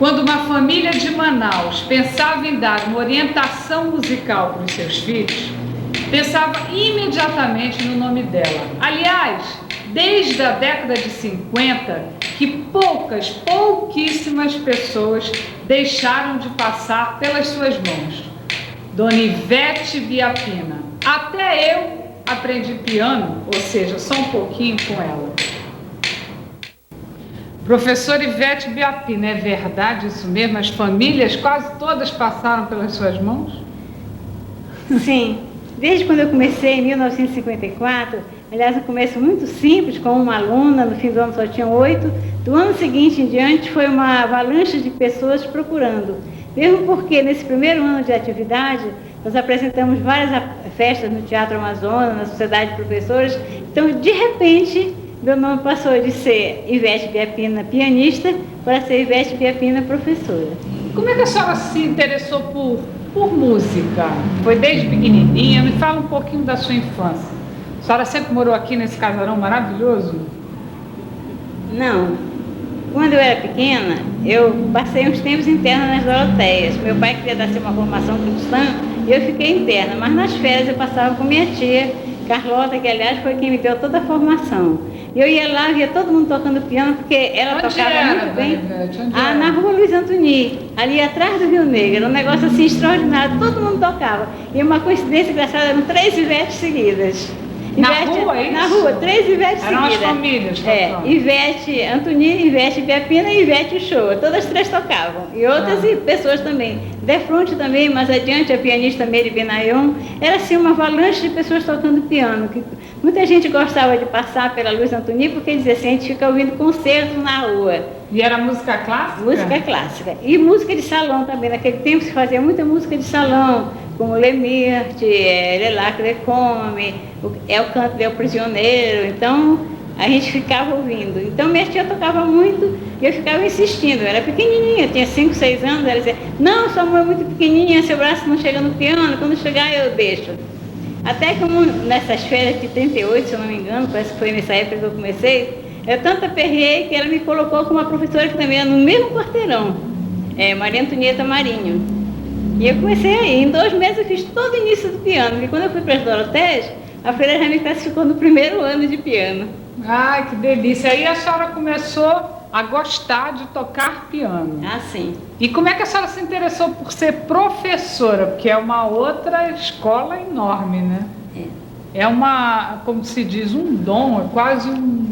Quando uma família de Manaus pensava em dar uma orientação musical para os seus filhos, pensava imediatamente no nome dela. Aliás, desde a década de 50, que pouquíssimas pessoas deixaram de passar pelas suas mãos. Dona Ivete Biapina. Até eu aprendi piano, ou seja, só um pouquinho com ela. Professora Ivete Biapina, é verdade isso mesmo? As famílias quase todas passaram pelas suas mãos? Sim, desde quando eu comecei em 1954, aliás, um começo muito simples, com uma aluna, no fim do ano só tinham 8, do ano seguinte em diante foi uma avalanche de pessoas procurando. Mesmo porque nesse primeiro ano de atividade, nós apresentamos várias festas no Teatro Amazonas, na Sociedade de Professores, então de repente meu nome passou de ser Ivete Biapina pianista para ser Ivete Biapina professora. Como é que a senhora se interessou por música? Foi desde pequenininha? Me fala um pouquinho da sua infância. A senhora sempre morou aqui nesse casarão maravilhoso? Não. Quando eu era pequena, eu passei uns tempos interna nas Doroteias. Meu pai queria dar uma formação cristã e eu fiquei interna, mas nas férias eu passava com minha tia, Carlota, que aliás foi quem me deu toda a formação. Eu ia lá, via todo mundo tocando piano, porque ela tocava muito bem. Na rua Luiz Antoni, ali atrás do Rio Negro. Era um negócio assim extraordinário, todo mundo tocava. E uma coincidência engraçada, eram 3 Ivetes seguidas. Na rua, é isso? Na rua, 3 Ivetes seguidas. Eram as famílias tocando. Ivete Antoni, Ivete Biapina e Ivete Uchoa. Todas 3 tocavam. E outras pessoas também. Defronte também, mais adiante, a pianista Mary Benayon. Era assim uma avalanche de pessoas tocando piano. Que muita gente gostava de passar pela Luiz Antoni porque dizia assim, a gente fica ouvindo concerto na rua. E era música clássica? Música clássica. E música de salão também. Naquele tempo se fazia muita música de salão, como Lemaitre, Lelacre Come, É o Canto del Prisioneiro. Então, a gente ficava ouvindo. Então, minha tia tocava muito e eu ficava insistindo. Eu era pequenininha, tinha 5, 6 anos. Ela dizia, não, sua mão é muito pequenininha, seu braço não chega no piano, quando chegar eu deixo. Até que nessas férias de 38, se eu não me engano, parece que foi nessa época que eu comecei, eu tanto aperriei que ela me colocou como uma professora que também era no mesmo quarteirão, Maria Antonieta Marinho. E eu comecei aí, em 2 meses eu fiz todo o início do piano, e quando eu fui para as Doroteias, a freira já me classificou no primeiro ano de piano. Ai, que delícia! Aí a senhora começou a gostar de tocar piano. Ah, sim. E como é que a senhora se interessou por ser professora? Porque é uma outra escola enorme, né? É uma, como se diz, um dom, é quase um...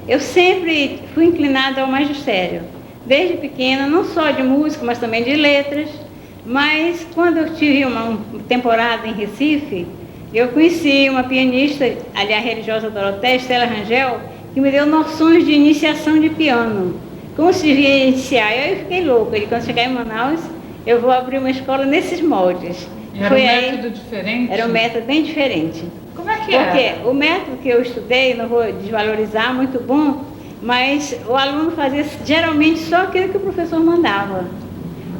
Eu sempre fui inclinada ao magistério, desde pequena, não só de música, mas também de letras. Mas quando eu tive uma temporada em Recife, eu conheci uma pianista, aliás, religiosa Doroteia, Estela Rangel, que me deu noções de iniciação de piano. Como se devia iniciar? Eu fiquei louca. E quando chegar em Manaus, eu vou abrir uma escola nesses moldes. Era um método diferente? Era um método bem diferente. Como é que era? Porque o método que eu estudei, não vou desvalorizar, muito bom, mas o aluno fazia geralmente só aquilo que o professor mandava.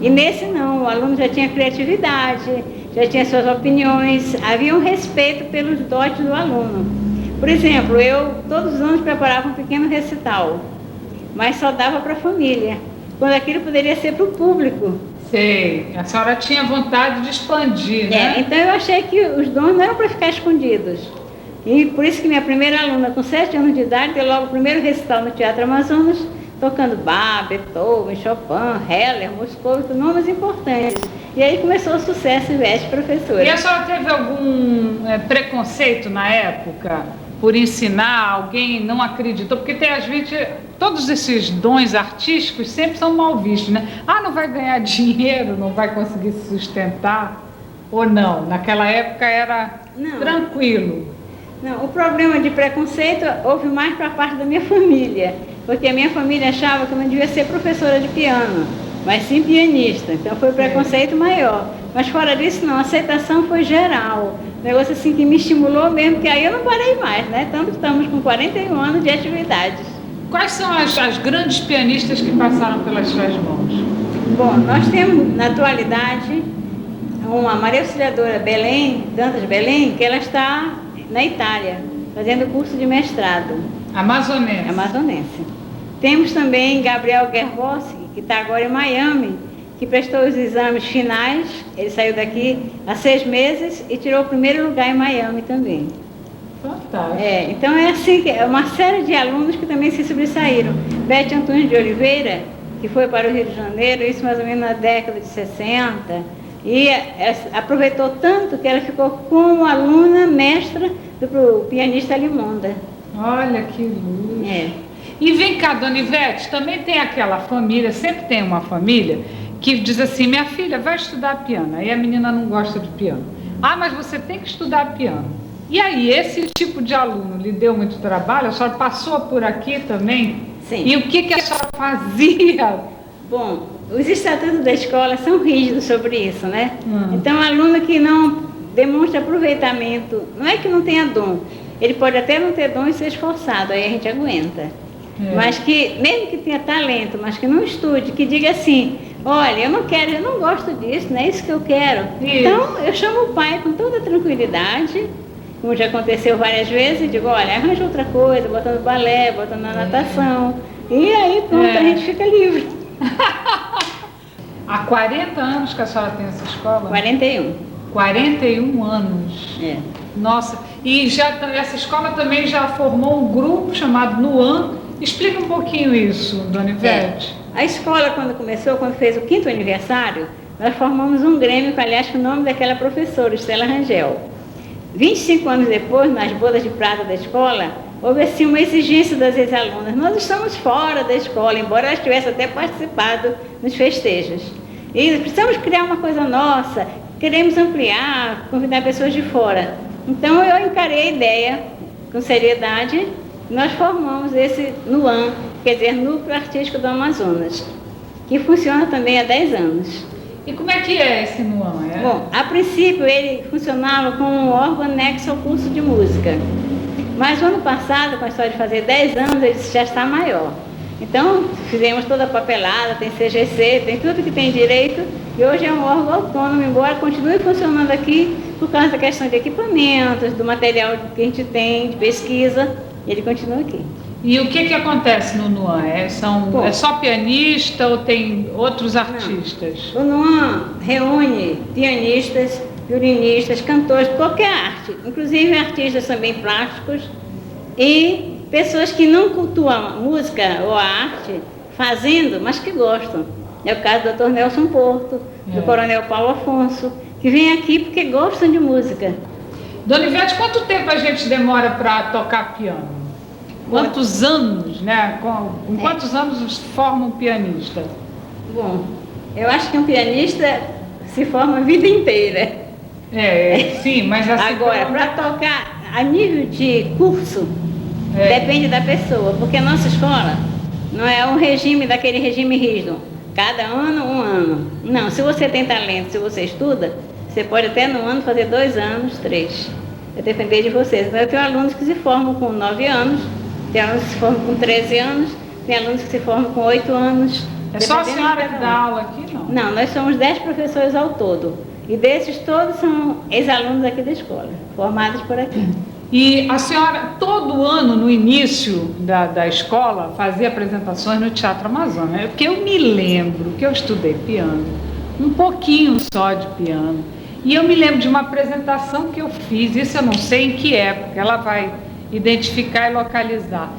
E nesse não, o aluno já tinha criatividade, já tinha suas opiniões, havia um respeito pelos dotes do aluno. Por exemplo, eu todos os anos preparava um pequeno recital, mas só dava para a família, quando aquilo poderia ser para o público. Sei, a senhora tinha vontade de expandir, né? Então eu achei que os dons não eram para ficar escondidos. E por isso que minha primeira aluna, com 7 anos de idade, deu logo o primeiro recital no Teatro Amazonas, tocando Bach, Beethoven, Chopin, Heller, Moscou, nomes importantes. E aí começou o sucesso Ivete professora. E a senhora teve algum preconceito na época por ensinar? Alguém não acreditou? Porque tem às vezes, todos esses dons artísticos sempre são mal vistos, né? Ah, não vai ganhar dinheiro, não vai conseguir se sustentar? Ou não? Naquela época era tranquilo? Não, o problema de preconceito houve mais para a parte da minha família, porque a minha família achava que eu não devia ser professora de piano, mas sim pianista, então foi preconceito maior. Mas fora disso não, a aceitação foi geral, um negócio assim que me estimulou mesmo, que aí eu não parei mais, né? Tanto que estamos com 41 anos de atividades. Quais são as grandes pianistas que passaram pelas suas mãos? Bom, nós temos na atualidade uma Maria Auxiliadora Belém, Dantas Belém, que ela está na Itália, fazendo curso de mestrado. Amazonense. Amazonense. Temos também Gabriel Gervossi, que está agora em Miami, que prestou os exames finais. Ele saiu daqui há 6 meses e tirou o primeiro lugar em Miami também. Fantástico. Então é assim, é uma série de alunos que também se sobressaíram. Bete Antunes de Oliveira, que foi para o Rio de Janeiro, isso mais ou menos na década de 60, e aproveitou tanto que ela ficou como aluna mestra do pianista Limonda. Olha que luz. É. E vem cá, Dona Ivete, também tem aquela família, sempre tem uma família que diz assim, minha filha, vai estudar piano. Aí a menina não gosta de piano. Ah, mas você tem que estudar piano. E aí, esse tipo de aluno lhe deu muito trabalho? A senhora passou por aqui também? Sim. E o que a senhora fazia? Bom, os estatutos da escola são rígidos sobre isso, né? Então, aluno que não demonstra aproveitamento, não é que não tenha dom, ele pode até não ter dom e ser esforçado, aí a gente aguenta. Mas que, mesmo que tenha talento, mas que não estude, que diga assim, olha, eu não quero, eu não gosto disso, não é isso que eu quero. Isso. Então, eu chamo o pai com toda tranquilidade, como já aconteceu várias vezes, e digo, olha, arranja outra coisa, bota no balé, bota na natação, e aí pronto, a gente fica livre. Há 40 anos que a senhora tem essa escola? 41. 41 anos. É. Nossa, e essa escola também já formou um grupo chamado Nuan. Explica um pouquinho isso, Dona Ivete. A escola, quando começou, quando fez o 5º aniversário, nós formamos um grêmio, com, aliás, com o nome daquela professora, Estela Rangel. 25 anos depois, nas bodas de prata da escola, houve assim uma exigência das ex-alunas. Nós estamos fora da escola, embora elas tivessem até participado nos festejos. E precisamos criar uma coisa nossa, queremos ampliar, convidar pessoas de fora. Então eu encarei a ideia com seriedade. Nós formamos esse NUAM, quer dizer, Núcleo Artístico do Amazonas, que funciona também há 10 anos. E como é que é esse NUAM? Bom, a princípio ele funcionava como um órgão anexo ao curso de música. Mas o ano passado, com a história de fazer 10 anos, ele já está maior. Então, fizemos toda a papelada, tem CGC, tem tudo que tem direito, e hoje é um órgão autônomo, embora continue funcionando aqui por causa da questão de equipamentos, do material que a gente tem, de pesquisa, ele continua aqui. E o que acontece no NUAM? É só pianista ou tem outros artistas? Não. O NUAM reúne pianistas, violinistas, cantores, qualquer arte, inclusive artistas também plásticos e pessoas que não cultuam a música ou a arte fazendo, mas que gostam. É o caso do Dr. Nelson Porto, do Coronel Paulo Afonso, que vem aqui porque gostam de música. Dona Ivete, quanto tempo a gente demora para tocar piano? Quantos anos, né? Com quantos anos forma um pianista? Bom, eu acho que um pianista se forma a vida inteira. Sim, mas assim... Agora, para tocar a nível de curso, depende da pessoa, porque a nossa escola não é um regime daquele regime rígido. Cada ano, um ano. Não, se você tem talento, se você estuda, você pode até no ano fazer 2 anos, 3. Vai depender de vocês. Então, eu tenho alunos que se formam com 9 anos, tem alunos que se formam com 13 anos, tem alunos que se formam com 8 anos. É só a senhora que dá aula aqui, não? Não, nós somos 10 professores ao todo. E desses todos são ex-alunos aqui da escola, formados por aqui. E a senhora, todo ano, no início da escola, fazia apresentações no Teatro Amazonas. Porque eu me lembro que eu estudei piano, um pouquinho só de piano. E eu me lembro de uma apresentação que eu fiz, isso eu não sei em que época, ela vai identificar e localizar.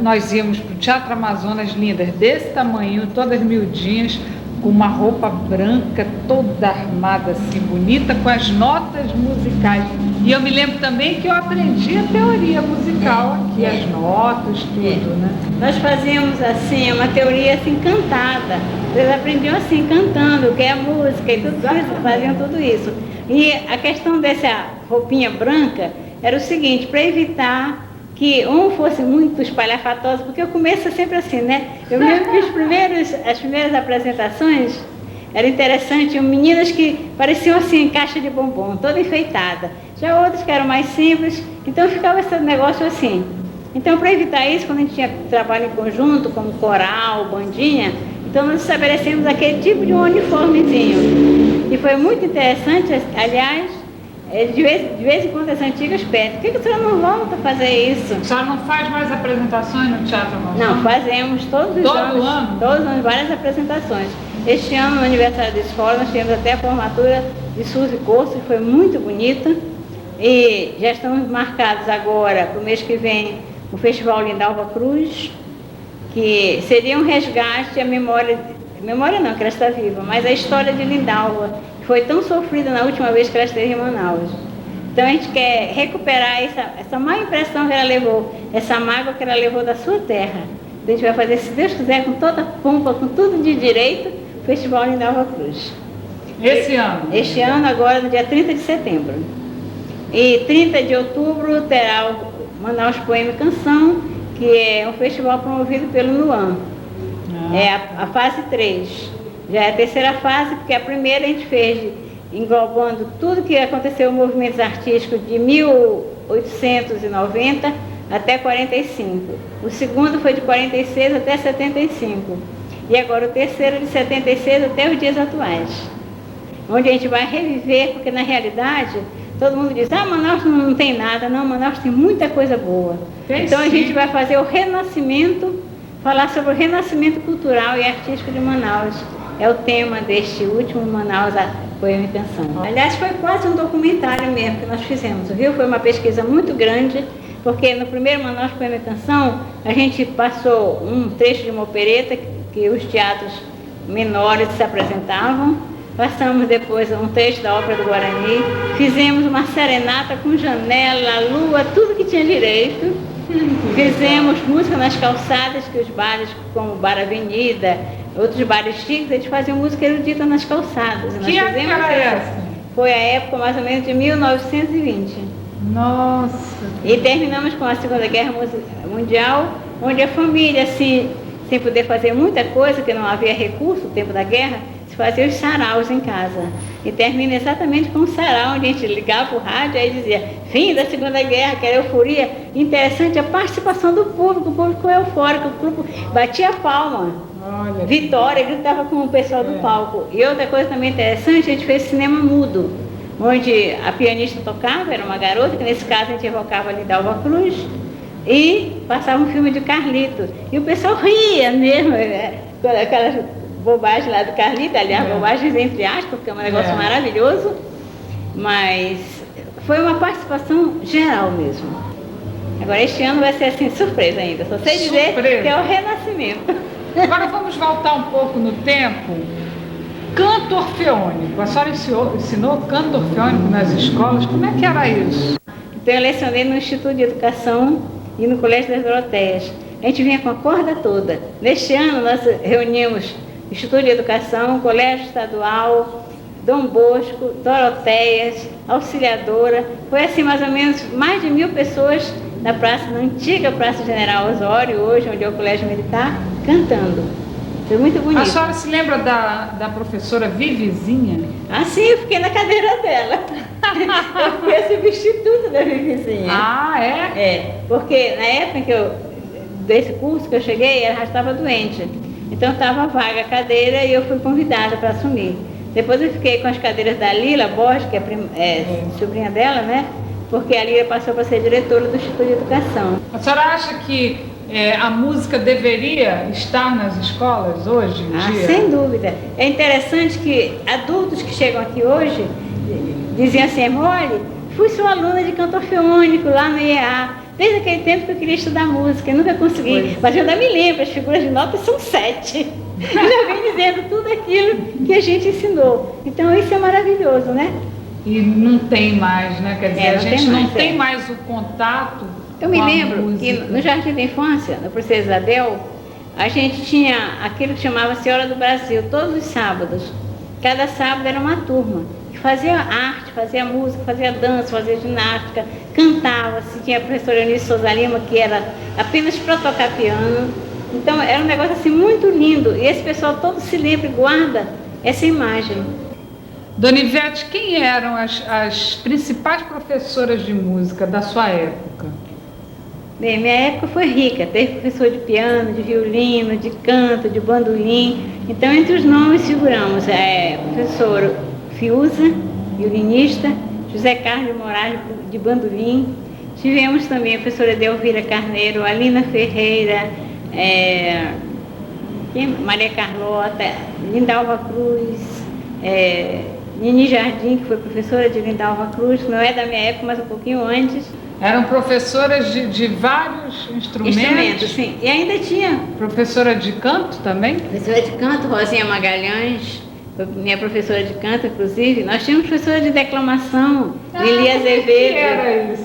Nós íamos para o Teatro Amazonas, lindas, desse tamanho, todas miudinhas, com uma roupa branca, toda armada assim, bonita, com as notas musicais. E eu me lembro também que eu aprendi a teoria musical aqui, as notas, tudo, né? Nós fazíamos assim, uma teoria assim, cantada. Eles aprendiam assim, cantando, o que é música e tudo isso, faziam tudo isso. E a questão dessa roupinha branca era o seguinte, para evitar que um fosse muito espalhafatoso, porque eu começo sempre assim, né? Eu lembro que as primeiras apresentações eram interessantes, tinham meninas que pareciam assim, caixa de bombom, toda enfeitada. Já outras que eram mais simples, então ficava esse negócio assim. Então, para evitar isso, quando a gente tinha trabalho em conjunto, como coral, bandinha, então nós estabelecemos aquele tipo de um uniformezinho. E foi muito interessante, aliás, De vez em quando as antigas pedem, por que a senhora não volta a fazer isso? A senhora não faz mais apresentações no Teatro Amazonas? Não, fazemos todos os anos. Todos os anos, várias apresentações. Este ano, no aniversário da escola, nós tivemos até a formatura de Suzy Corso, que foi muito bonita. E já estamos marcados agora, para o mês que vem, o Festival Lindalva Cruz, que seria um resgate à memória não, que ela está viva, mas a história de Lindalva, que foi tão sofrida na última vez que ela esteve em Manaus. Então a gente quer recuperar essa má impressão que ela levou, essa mágoa que ela levou da sua terra. Então a gente vai fazer, se Deus quiser, com toda a pompa, com tudo de direito, o Festival Lindalva Cruz. Esse ano? Este ano, agora, no dia 30 de setembro. E 30 de outubro terá o Manaus Poema e Canção, que é um festival promovido pelo NUAM. É a fase 3. Já é a terceira fase, porque a primeira a gente fez englobando tudo que aconteceu em movimentos artísticos de 1890 até 45. O segundo foi de 46 até 75. E agora o terceiro de 76 até os dias atuais. Onde a gente vai reviver, porque na realidade todo mundo diz, Manaus não tem nada. Não, Manaus tem muita coisa boa. Então a gente vai fazer o renascimento, falar sobre o renascimento cultural e artístico de Manaus. É o tema deste último Manaus Poema e Canção. Aliás, foi quase um documentário mesmo que nós fizemos, viu? Foi uma pesquisa muito grande, porque no primeiro Manaus Poema e Canção, a gente passou um trecho de uma opereta que os teatros menores se apresentavam. Passamos depois um trecho da ópera do Guarani, fizemos uma serenata com janela, lua, tudo que tinha direito. Fizemos música nas calçadas, que os bares, como o Bar Avenida, outros bares chiques, eles faziam música erudita nas calçadas. Que época era essa? Foi a época mais ou menos de 1920. Nossa! E terminamos com a Segunda Guerra Mundial, onde a família, assim, sem poder fazer muita coisa, porque não havia recurso no tempo da guerra, se fazia os saraus em casa. E termina exatamente com um sarau, onde a gente ligava o rádio e dizia, fim da Segunda Guerra, que era euforia. Interessante a participação do público, o público eufórico, o público batia a palma. Olha, Vitória, gritava com o pessoal do palco. E outra coisa também interessante, a gente fez cinema mudo, onde a pianista tocava, era uma garota, que nesse caso a gente evocava a Lindalva Cruz, e passava um filme de Carlito. E o pessoal ria mesmo, aquelas bobagem lá do Carlito, aliás, bobagens entre aspas, porque é um negócio maravilhoso, mas foi uma participação geral mesmo. Agora este ano vai ser assim, surpresa ainda, só sei dizer que é o renascimento. Agora vamos voltar um pouco no tempo. Canto orfeônico, a senhora ensinou canto orfeônico nas escolas, como é que era isso? Então eu lecionei no Instituto de Educação e no Colégio das Doroteias. A gente vinha com a corda toda. Neste ano nós reunimos Instituto de Educação, Colégio Estadual, Dom Bosco, Doroteias, Auxiliadora. Foi assim mais ou menos mais de 1000 pessoas na antiga Praça General Osório, hoje onde é o Colégio Militar, cantando. Foi muito bonito. A senhora se lembra da professora Vivizinha? Ah, sim, eu fiquei na cadeira dela. Eu fui substituta da Vivizinha. Ah, é? É, porque na época desse curso que eu cheguei, ela já estava doente. Então estava vaga a cadeira e eu fui convidada para assumir. Depois eu fiquei com as cadeiras da Lila Borges, que é sobrinha dela, né? Porque a Lila passou para ser diretora do Instituto de Educação. A senhora acha que a música deveria estar nas escolas hoje em dia? Sem dúvida. É interessante que adultos que chegam aqui hoje diziam assim, olha, fui sua aluna de canto orfeônico lá no IEA. Desde aquele tempo que eu queria estudar música, eu nunca consegui. Mas eu ainda me lembro, as figuras de notas são 7. Já vem dizendo tudo aquilo que a gente ensinou. Então isso é maravilhoso, né? E não tem mais, né? Quer dizer, a gente não tem mais o contato. Eu me lembro que no Jardim da Infância, na Princesa Isabel, a gente tinha aquilo que chamava Senhora do Brasil, todos os sábados. Cada sábado era uma turma que fazia arte, fazia música, fazia dança, fazia ginástica, cantava. Se tinha a professora Eunice Souza Lima, que era apenas para tocar piano. Então era um negócio assim muito lindo. E esse pessoal todo se lembra e guarda essa imagem. Dona Ivete, quem eram as principais professoras de música da sua época? Bem, minha época foi rica, teve professor de piano, de violino, de canto, de bandolim. Então, entre os nomes figuramos professor Fiuza, violinista, José Carlos de Moraes de Bandolim. Tivemos também a professora Delvira Carneiro, Alina Ferreira, Maria Carlota, Lindalva Cruz, Nini Jardim, que foi professora de Lindalva Cruz, não é da minha época, mas um pouquinho antes. Eram professoras de vários instrumentos? Sim. E ainda tinha... Professora de canto também? Professora de canto, Rosinha Magalhães, minha professora de canto, inclusive. Nós tínhamos professora de declamação, Lili Azevedo. Que era isso?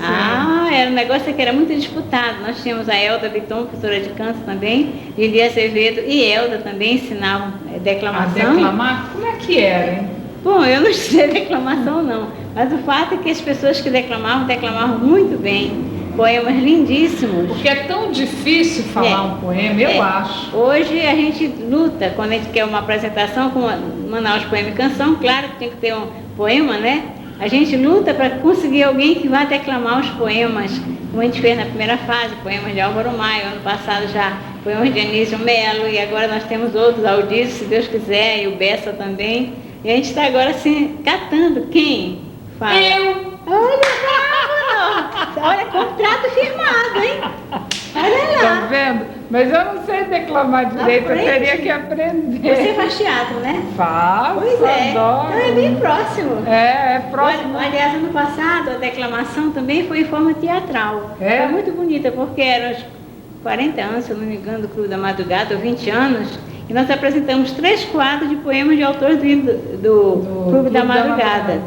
Era um negócio que era muito disputado. Nós tínhamos a Elda Biton, professora de canto também, Lili Azevedo e Elda também ensinavam declamação. A declamar? Como é que era, hein? Bom, eu não estudei declamação não, mas o fato é que as pessoas que declamavam muito bem, poemas lindíssimos. Porque é tão difícil falar um poema, eu acho. Hoje a gente luta, quando a gente quer uma apresentação com Manaus Poema e Canção, claro que tem que ter um poema, né? A gente luta para conseguir alguém que vá declamar os poemas, como a gente fez na primeira fase, poemas de Álvaro Maio, ano passado já poemas de Anísio Melo, e agora nós temos outros, Aldir, se Deus quiser, e o Bessa também. E a gente está agora assim, catando quem fala. Eu! Olha, contrato firmado, hein? Olha lá. Tá vendo? Mas eu não sei declamar direito, eu teria que aprender. Você faz teatro, né? Faço, Pois é. adoro. Então é bem próximo. É próximo. Aliás, ano passado a declamação também foi em forma teatral. É? Foi muito bonita, porque eram os 40 anos, se eu não me engano, do Clube da Madrugada, ou 20 anos. E nós apresentamos 3 quadros de poemas de autores do Clube da Madrugada.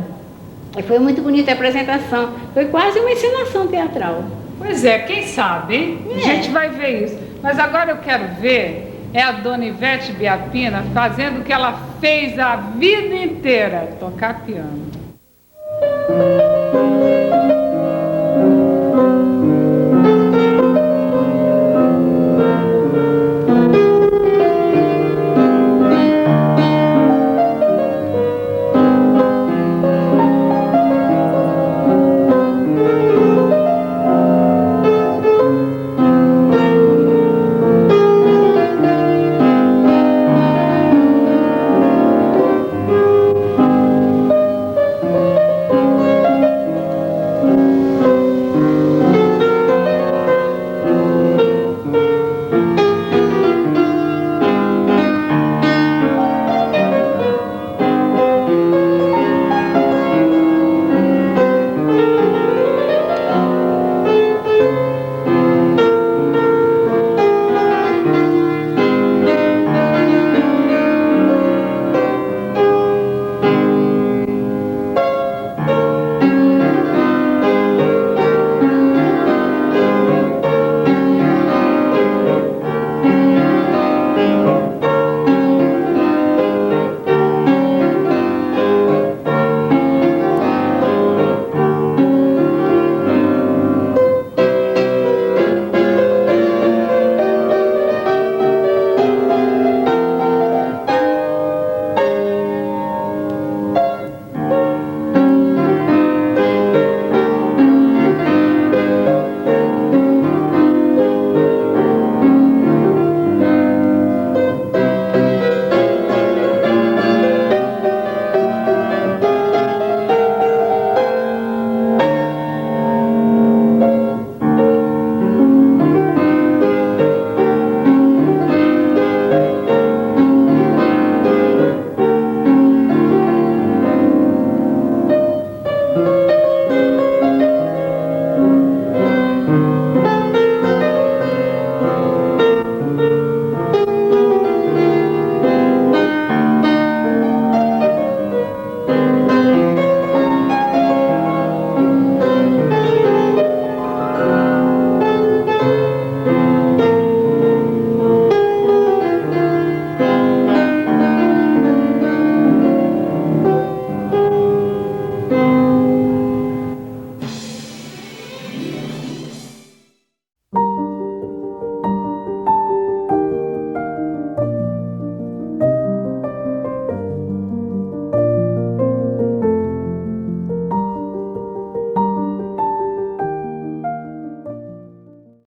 E foi muito bonita a apresentação. Foi quase uma encenação teatral. Pois é, quem sabe, hein? A gente vai ver isso. Mas agora eu quero ver a dona Ivete Biapina fazendo o que ela fez a vida inteira, tocar piano.